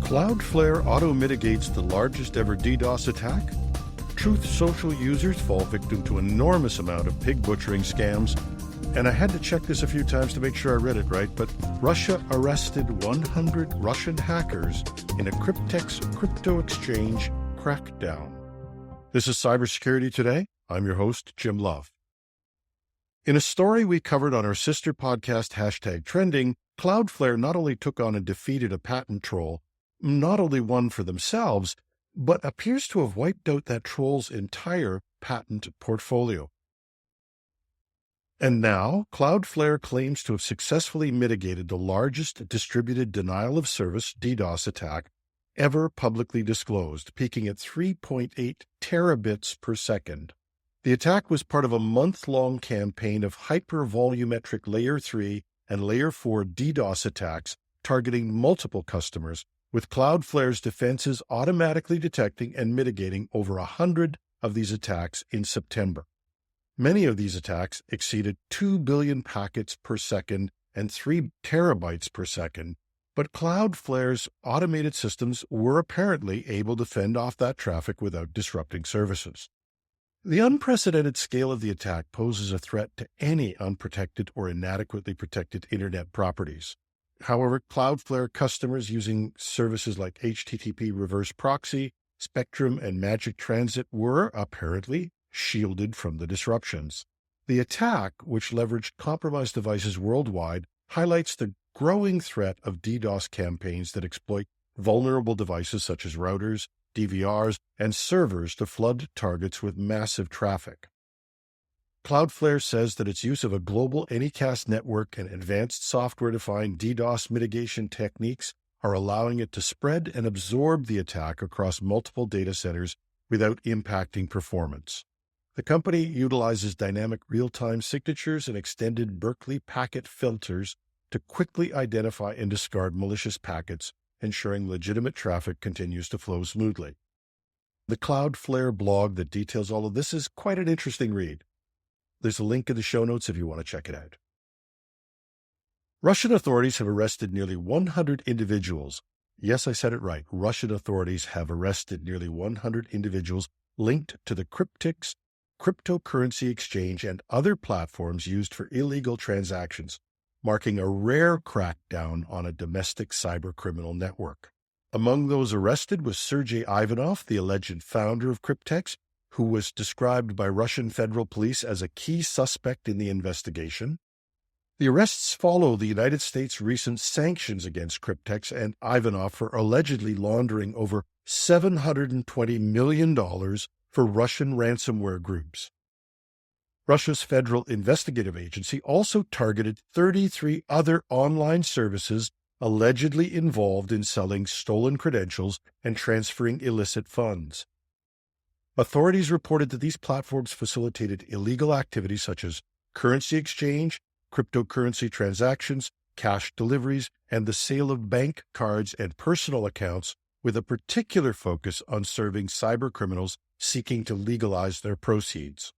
Cloudflare auto-mitigates the largest ever DDoS attack. Truth Social users fall victim to enormous amount of pig butchering scams. And I had to check this a few times to make sure I read it right, but Russia arrested 100 Russian hackers in a Cryptex crypto exchange crackdown. This is Cybersecurity Today. I'm your host, Jim Love. In a story we covered on our sister podcast, #Trending, Cloudflare not only took on and defeated a patent troll, not only won for themselves, but appears to have wiped out that troll's entire patent portfolio. And now, Cloudflare claims to have successfully mitigated the largest distributed denial of service DDoS attack ever publicly disclosed, peaking at 3.8 terabits per second. The attack was part of a month-long campaign of hyper-volumetric Layer 3 and Layer 4 DDoS attacks targeting multiple customers, with Cloudflare's defenses automatically detecting and mitigating over 100 of these attacks in September. Many of these attacks exceeded 2 billion packets per second and 3 terabytes per second, but Cloudflare's automated systems were apparently able to fend off that traffic without disrupting services. The unprecedented scale of the attack poses a threat to any unprotected or inadequately protected Internet properties. However, Cloudflare customers using services like HTTP reverse proxy, Spectrum, and Magic Transit were apparently shielded from the disruptions. The attack, which leveraged compromised devices worldwide, highlights the growing threat of DDoS campaigns that exploit vulnerable devices such as routers, DVRs, and servers to flood targets with massive traffic. Cloudflare says that its use of a global Anycast network and advanced software-defined DDoS mitigation techniques are allowing it to spread and absorb the attack across multiple data centers without impacting performance. The company utilizes dynamic real-time signatures and extended Berkeley packet filters to quickly identify and discard malicious packets, ensuring legitimate traffic continues to flow smoothly. The Cloudflare blog that details all of this is quite an interesting read. There's a link in the show notes if you want to check it out. Russian authorities have arrested nearly 100 individuals. Yes, I said it right. Russian authorities have arrested nearly 100 individuals linked to the Cryptex cryptocurrency exchange and other platforms used for illegal transactions, marking a rare crackdown on a domestic cybercriminal network. Among those arrested was Sergei Ivanov, the alleged founder of Cryptex, who was described by Russian federal police as a key suspect in the investigation. The arrests follow the United States' recent sanctions against Cryptex and Ivanov for allegedly laundering over $720 million for Russian ransomware groups. Russia's Federal Investigative Agency also targeted 33 other online services allegedly involved in selling stolen credentials and transferring illicit funds. Authorities reported that these platforms facilitated illegal activities such as currency exchange, cryptocurrency transactions, cash deliveries, and the sale of bank cards and personal accounts, with a particular focus on serving cybercriminals seeking to legalize their proceeds.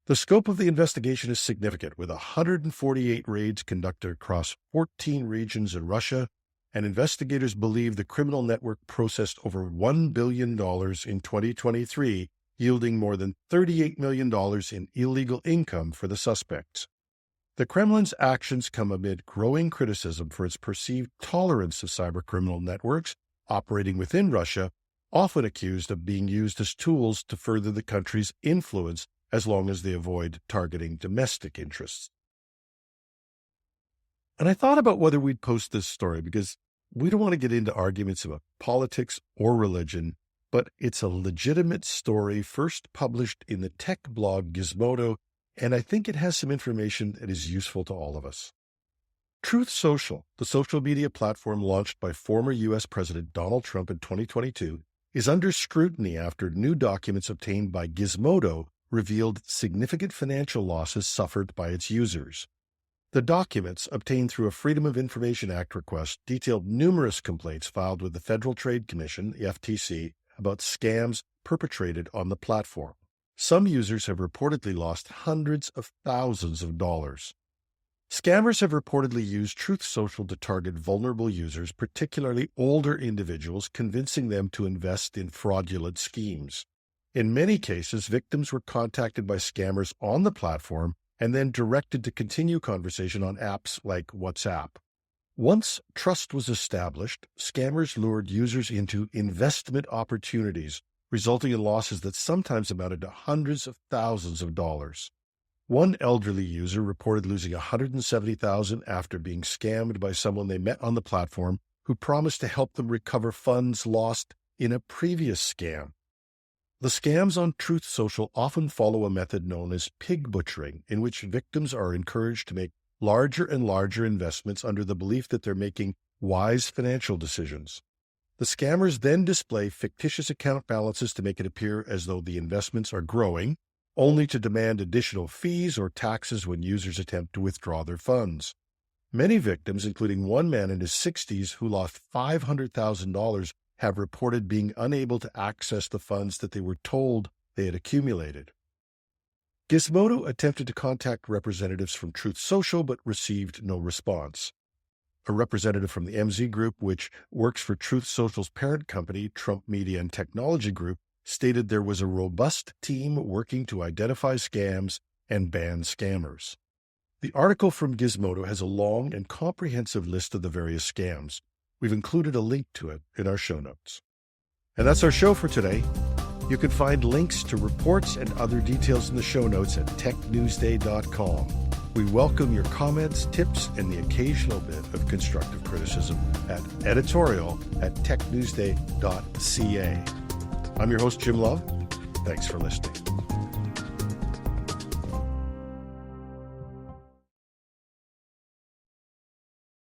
The scope of the investigation is significant, with 148 raids conducted across 14 regions in Russia, and investigators believe the criminal network processed over $1 billion in 2023, yielding more than $38 million in illegal income for the suspects. The Kremlin's actions come amid growing criticism for its perceived tolerance of cybercriminal networks operating within Russia, often accused of being used as tools to further the country's influence as long as they avoid targeting domestic interests. And I thought about whether we'd post this story because we don't want to get into arguments about politics or religion, but it's a legitimate story first published in the tech blog Gizmodo, and I think it has some information that is useful to all of us. Truth Social, the social media platform launched by former U.S. President Donald Trump in 2022, is under scrutiny after new documents obtained by Gizmodo revealed significant financial losses suffered by its users. The documents, obtained through a Freedom of Information Act request, detailed numerous complaints filed with the Federal Trade Commission, the FTC, about scams perpetrated on the platform. Some users have reportedly lost hundreds of thousands of dollars. Scammers have reportedly used Truth Social to target vulnerable users, particularly older individuals, convincing them to invest in fraudulent schemes. In many cases, victims were contacted by scammers on the platform and then directed to continue conversation on apps like WhatsApp. Once trust was established, scammers lured users into investment opportunities, resulting in losses that sometimes amounted to hundreds of thousands of dollars. One elderly user reported losing $170,000 after being scammed by someone they met on the platform who promised to help them recover funds lost in a previous scam. The scams on Truth Social often follow a method known as pig butchering, in which victims are encouraged to make larger and larger investments under the belief that they're making wise financial decisions. The scammers then display fictitious account balances to make it appear as though the investments are growing, only to demand additional fees or taxes when users attempt to withdraw their funds. Many victims, including one man in his 60s who lost $500,000, have reported being unable to access the funds that they were told they had accumulated. Gizmodo attempted to contact representatives from Truth Social but received no response. A representative from the MZ Group, which works for Truth Social's parent company, Trump Media and Technology Group, stated there was a robust team working to identify scams and ban scammers. The article from Gizmodo has a long and comprehensive list of the various scams. We've included a link to it in our show notes. And that's our show for today. You can find links to reports and other details in the show notes at technewsday.com. We welcome your comments, tips, and the occasional bit of constructive criticism at editorial@technewsday.ca. I'm your host, Jim Love. Thanks for listening.